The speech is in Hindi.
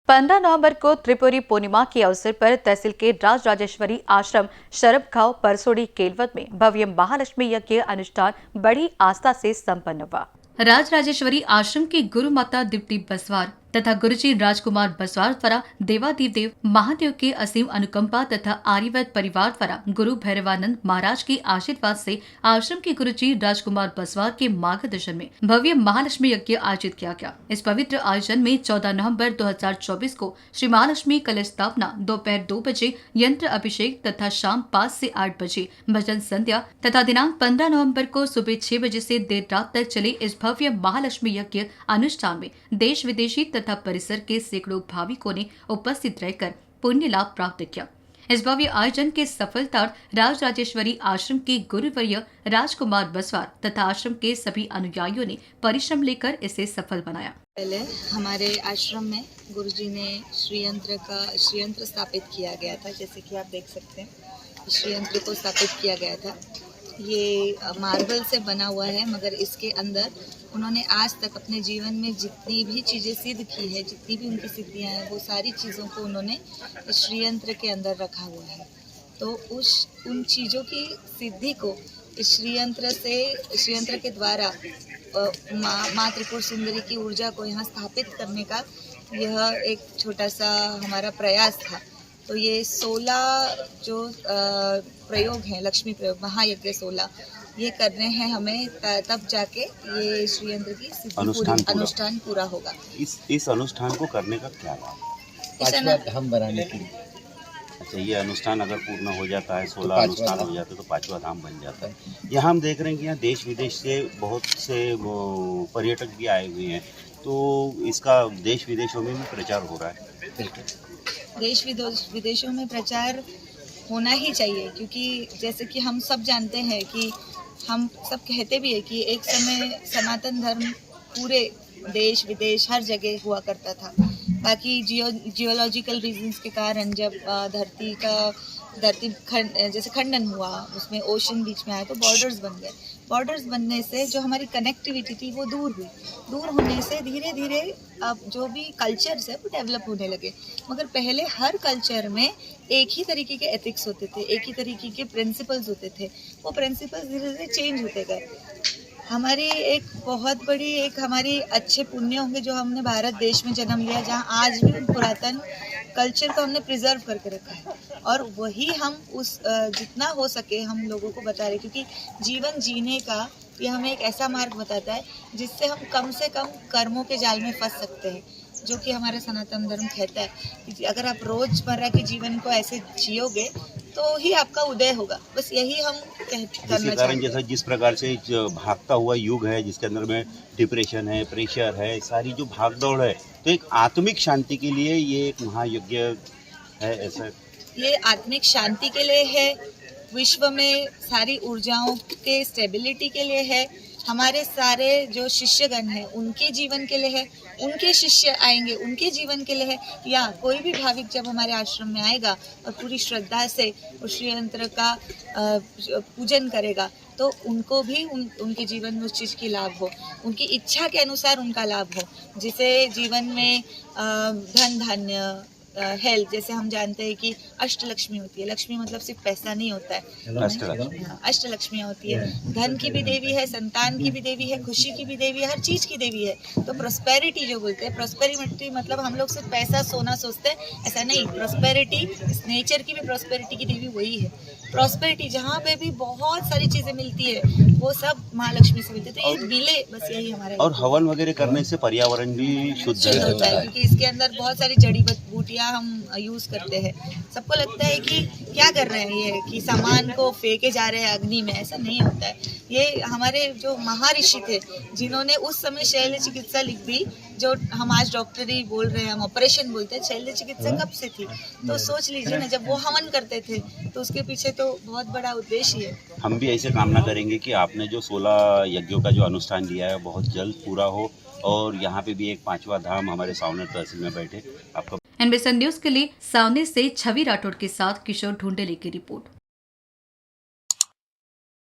15 नवंबर को त्रिपुरी पूर्णिमा के अवसर पर तहसील के राजराजेश्वरी आश्रम शरबगांव परसोड़ी केलवत में भव्य महालक्ष्मी यज्ञ अनुष्ठान बड़ी आस्था से संपन्न हुआ। राजराजेश्वरी आश्रम की गुरु माता दीप्ति बसवार तथा गुरुजी राजकुमार बसवार द्वारा देवादिदेव देव महादेव के असीम अनुकंपा तथा आर्यवैद परिवार द्वारा गुरु भैरवानंद महाराज के आशीर्वाद से आश्रम के गुरुजी राजकुमार बसवार के मार्गदर्शन में भव्य महालक्ष्मी यज्ञ आयोजित किया गया। इस पवित्र आयोजन में 14 नवंबर 2024 को श्री महालक्ष्मी कलश स्थापना दोपहर 2 बजे, यंत्र अभिषेक तथा शाम 5 से 8 बजे भजन संध्या तथा दिनांक 15 नवंबर को सुबह 6 बजे से देर रात तक चले इस भव्य महालक्ष्मी यज्ञ अनुष्ठान में देश विदेशी तथा परिसर के सैकड़ों भाविकों ने उपस्थित रहकर पुण्य लाभ प्राप्त किया। इस भव्य आयोजन के सफलतार्थ राजराजेश्वरी आश्रम के गुरुवर्य राजकुमार बसवार तथा आश्रम के सभी अनुयायियों ने परिश्रम लेकर इसे सफल बनाया। पहले हमारे आश्रम में गुरुजी ने श्रीयंत्र स्थापित किया गया था। जैसे कि आप देख सकते हैं, श्रीयंत्र को स्थापित किया गया था। ये मार्बल से बना हुआ है, मगर इसके अंदर उन्होंने आज तक अपने जीवन में जितनी भी चीज़ें सिद्ध की है, जितनी भी उनकी सिद्धियां हैं, वो सारी चीज़ों को उन्होंने श्रीयंत्र के अंदर रखा हुआ है। तो उन चीज़ों की सिद्धि को इस श्रीयंत्र के द्वारा माँ त्रिपुर सुंदरी की ऊर्जा को यहाँ स्थापित करने का यह एक छोटा सा हमारा प्रयास था। तो ये 16 जो प्रयोग हैं, लक्ष्मी प्रयोग, महायज्ञ 16 ये करने हैं हमें, तब जाके ये श्रीयंत्र की अनुष्ठान पूरा होगा। इस अनुष्ठान को करने का क्या लाभ? पांचवा धाम बनाने के लिए। अच्छा, ये अनुष्ठान अगर पूर्ण हो जाता है, 16 अनुष्ठान हो जाते हैं तो 5वां धाम बन जाता है। यहाँ हम देख रहे हैं कि यहाँ देश विदेश से बहुत से पर्यटक भी आए हुए हैं, तो इसका देश विदेशों में भी प्रचार हो रहा है। देश विदेशों में प्रचार होना ही चाहिए, क्योंकि जैसे कि हम सब जानते हैं कि हम सब कहते भी है कि एक समय सनातन धर्म पूरे देश विदेश हर जगह हुआ करता था। बाकी जियोलॉजिकल रीजंस के कारण जब धरती जैसे खंडन हुआ, उसमें ओशन बीच में आया, तो बॉर्डर्स बन गए। बॉर्डर्स बनने से जो हमारी कनेक्टिविटी थी वो दूर हुई। दूर होने से धीरे धीरे अब जो भी कल्चर्स है वो डेवलप होने लगे। मगर पहले हर कल्चर में एक ही तरीके के एथिक्स होते थे, एक ही तरीके के प्रिंसिपल्स होते थे। वो प्रिंसिपल्स धीरे धीरे चेंज होते गए। हमारी एक बहुत बड़ी हमारी अच्छे पुण्य होंगे जो हमने भारत देश में जन्म लिया, जहाँ आज भी पुरातन कल्चर को हमने प्रिजर्व करके रखा है, और वही हम जितना हो सके हम लोगों को बता रहे, क्योंकि जीवन जीने का ये हमें एक ऐसा मार्ग बताता है जिससे हम कम से कम कर्मों के जाल में फंस सकते हैं, जो कि हमारा सनातन धर्म कहता है कि अगर आप रोजमर्रा के जीवन को ऐसे जियोगे तो ही आपका उदय होगा। बस यही हम करना चाहते हैं। जैसा जिस प्रकार से भागता हुआ युग है, जिसके अंदर में डिप्रेशन है, प्रेशर है, सारी जो भागदौड़ है, तो एक आत्मिक शांति के लिए ये एक महायज्ञ है। ऐसा ये आत्मिक शांति के लिए है, विश्व में सारी ऊर्जाओं के स्टेबिलिटी के लिए है, हमारे सारे जो शिष्यगण हैं उनके जीवन के लिए है, उनके शिष्य आएंगे उनके जीवन के लिए है, या कोई भी भाविक जब हमारे आश्रम में आएगा और पूरी श्रद्धा से उस श्रीयंत्र का पूजन करेगा तो उनको भी उनके जीवन में उस चीज़ की लाभ हो, उनकी इच्छा के अनुसार उनका लाभ हो, जिसे जीवन में धन धान्य हेल्थ, जैसे हम जानते हैं कि अष्टलक्ष्मी होती है। लक्ष्मी मतलब सिर्फ पैसा नहीं होता है, अष्टलक्ष्मियाँ होती है। धन की भी देवी है, संतान की भी देवी है, खुशी की भी देवी है, हर चीज़ की देवी है। तो प्रोस्पेरिटी जो बोलते हैं, प्रोस्पेरिटी मतलब हम लोग सिर्फ पैसा सोना सोचते हैं, ऐसा नहीं। प्रोस्पेरिटी, नेचर की भी प्रोस्पेरिटी की देवी वही है। प्रोस्पेरिटी जहाँ पे भी बहुत सारी चीज़ें मिलती है वो सब महालक्ष्मी से मिलती है। तो ये मिले, बस यही हमारा। और हवन वगैरह करने से पर्यावरण भी शुद्ध होता है, क्योंकि इसके अंदर बहुत सारी जड़ी बूटियाँ हम यूज करते हैं। सबको लगता है कि क्या कर रहे हैं ये, कि सामान को फेंके जा रहे हैं अग्नि में, ऐसा नहीं होता है। ये हमारे जो महर्षि थे जिन्होंने उस समय शल्य चिकित्सा लिख दी, जो हम आज डॉक्टरी बोल रहे हैं, हम ऑपरेशन बोलते हैं, शल्य चिकित्सा कब से थी? तो सोच लीजिए ना, जब वो हवन करते थे तो उसके पीछे तो बहुत बड़ा उद्देश्य है। हम भी ऐसे कामना करेंगे कि आपने जो 16 यज्ञों का जो अनुष्ठान दिया है बहुत जल्द पूरा हो, और यहाँ पे भी एक 5वां धाम हमारे सावनेर तहसील में बैठे। आपका एनबीसी न्यूज के लिए सावनेर से छवि राठौड़ के साथ किशोर ढूंढेले की रिपोर्ट।